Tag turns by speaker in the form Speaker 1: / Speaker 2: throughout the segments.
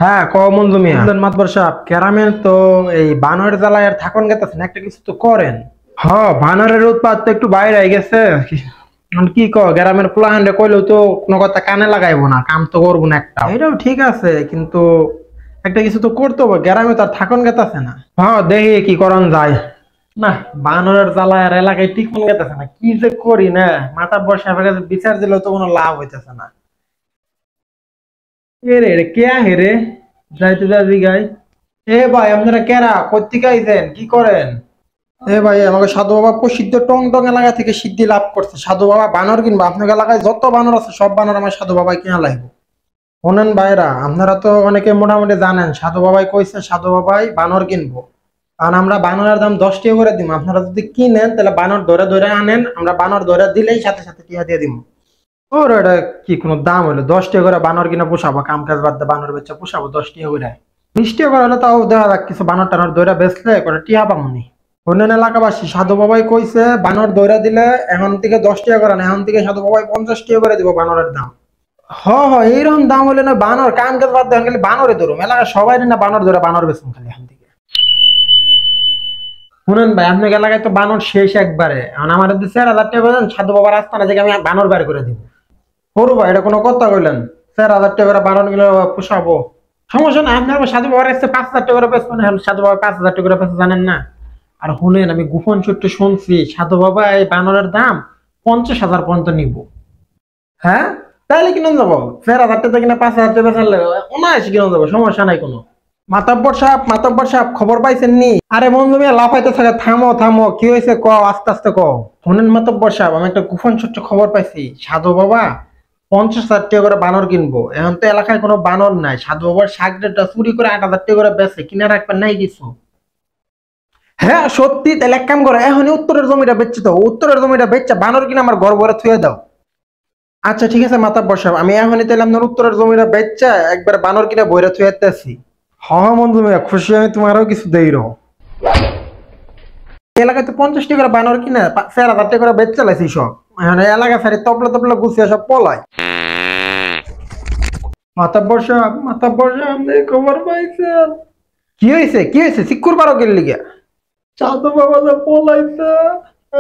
Speaker 1: হ্যাঁ কমন তুমি মাতবর সাহেব ক্যারামেল তো এই বানরের জ্বালায় আর থাকুন গেতেছেন একটা কিছু তো করেন। হ্যাঁ বানরের উৎপাত তো একটু বাইরে হয়ে গেছে। কি গ্রামের প্লান্টে কইলেও তো কোনো কথা কানে লাগাইবো না, কাম তো করবো না একটা, এটাও ঠিক আছে কিন্তু একটা কিছু তো করতে হবে, গ্রামে তো আর থাকুন গেতেছে না। হ্যাঁ দেখি কি করন যায়। না বানরের জ্বালায় আর এলাকায় টিকুন গেতেছে না, কি যে করি না, মাথা বসে বিচার দিলেও তো কোনো লাভ হইতেছে না। এ রে রে কে হেরে যাইতে যাবি গাই। এ ভাই আপনারা কেরা কোত্থেকে আইছেন, কি করেন? এ ভাই আমাকে সাধু বাবা প্রসিদ্ধ টং টং এলাকা থেকে সিদ্ধি লাভ করছে, সাধু বাবা বানর কিনবো, আপনার এলাকায় যত বানর আছে সব বানর আমার সাধু বাবাই কিনা লাগবে। শোনেন ভাইরা, আপনারা তো অনেকে মোটামুটি জানেন সাধু বাবাই কইছে সাধু বাবাই বানর কিনবো, কারণ আমরা বানরের দাম 10 টাকা করে দিব, আপনারা যদি কিনেন তাহলে বানর ধরে ধরে আনেন, আমরা বানর ধরে দিলেই সাথে সাথে টিয়া দিয়ে দিব। ওর এটা কি কোনো দাম হলো, 10 টাকা করে বানর কিনা পোষাবো, কাম কাজ বাদ দিয়ে বানর বেচা পোষাবো 10 টাকা করে? 20 টাকা করে হলে তাও দেখা যাক কিছু বানর টানর দইরা বেচলে করে টিয়া পামনি। অন্যান্য এলাকাবাসী সাধু বাবাই কইছে বানর দইরা দিলে এখন থেকে 10 টাকা করে না, এখন থেকে সাধু বাবাই 50 টাকা করে দিব বানরের দাম। এইরকম দাম হলে না বানর কাম কাজ বাদ দিয়ে খালি বানরে ধরুম, এলাকা সবাই না বানর ধরে বানর বেচুন খালি এখন থেকে। শুনেন ভাই আপনার এলাকায় তো বানর শেষ একবারে, এখন আমার যদি 4,000 টাকা দেন সাধু বাবার আস্তানা থেকে আমি বানর বের করে দিব। হরু ভাই এটা কোনো কথা কইলেন, 4,000 টাকা করে বানর গুলো পোষাবো, সমস্যা না, আপনার সাধু বাবার কাছে 5,000 টাকা করে বেচবেন, সাধু বাবা 5,000 টাকা করে বেচে জানেন না? আর শুনেন আমি গোপন সূত্রে শুনছি সাধু বাবা এই বানরের দাম 50,000 পর্যন্ত নিব। হ্যাঁ তাইলে কিনে যাবো, 4,000 টাকা কিনা 5,000 টাকা বেচালে অনায়াসে কিনে যাবো, সমস্যা নাই কোনো। মাতব্বর সাহেব খবর পাইছেন নি? আরে বন্ধু মিয়া লাফাইতে থাকে, থামো থামো, কি হয়েছে ক, আস্তে আস্তে ক। শোনেন মাতব্বর সাহেব, আমি একটা গোপন সূত্রে খবর পাইছি সাধু বাবা 50,000 টাকা করে বানর কিনবো, এখন তো এলাকায় কোনো বানর নাই, সাধু বাবার শাকটা চুরি করে 8,000 টাকা করে বেচে, কিনে রাখবেন নাই কিছু? হ্যাঁ সত্যি, তাহলে এক কাম করো, এখনই উত্তরের জমিটা বেচছে, তো উত্তরের জমিটা বেচছে বানর কিনে আমার ঘর ভরে থুয়ে দাও। আচ্ছা ঠিক আছে মাতাব্বর সাহেব, আমি এখনই তাহলে আপনার উত্তরের জমিটা বেচছে একবার বানর কিনে বইরা থুয়ে আসতেছি। হ্যাঁ বন্ধু মিয়া খুশি, আমি তোমারও কিছু দেই রো। এলাকায় তো 50 টাকা করে বানর কিনে 4,000 টাকা করে বেচে চালাইছি সব, এখন এলাকা সারি তবলা তবলা গুছিয়ে সব পলায়। মাতাব্বর সাহেব আপনি খবর পাইছেন? কি হয়েছে সিকুর বারো গেল লিগা? সাধু বাবা যে পলাইছে,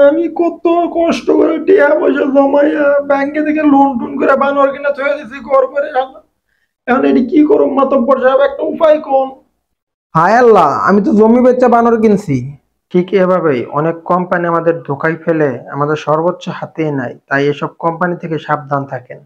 Speaker 1: আমি কত কষ্ট করে টিয়া পয়সা জমাইয়া ব্যাংকে থেকে লোন টোন করে বানর কিনা থয়ে দিছি ঘর করে, এখন এটি কি করুম মাতাব্বর সাহেব, একটা উপায় কোন। হায় আল্লাহ, আমি তো জমি বেচা বানর কিনছি। ঠিক এভাবেই অনেক কোম্পানি আমাদের ধোকায় ফেলে আমাদের সর্বোচ্চ হাতে নেয়, তাই এসব কোম্পানি থেকে সাবধান থাকেন।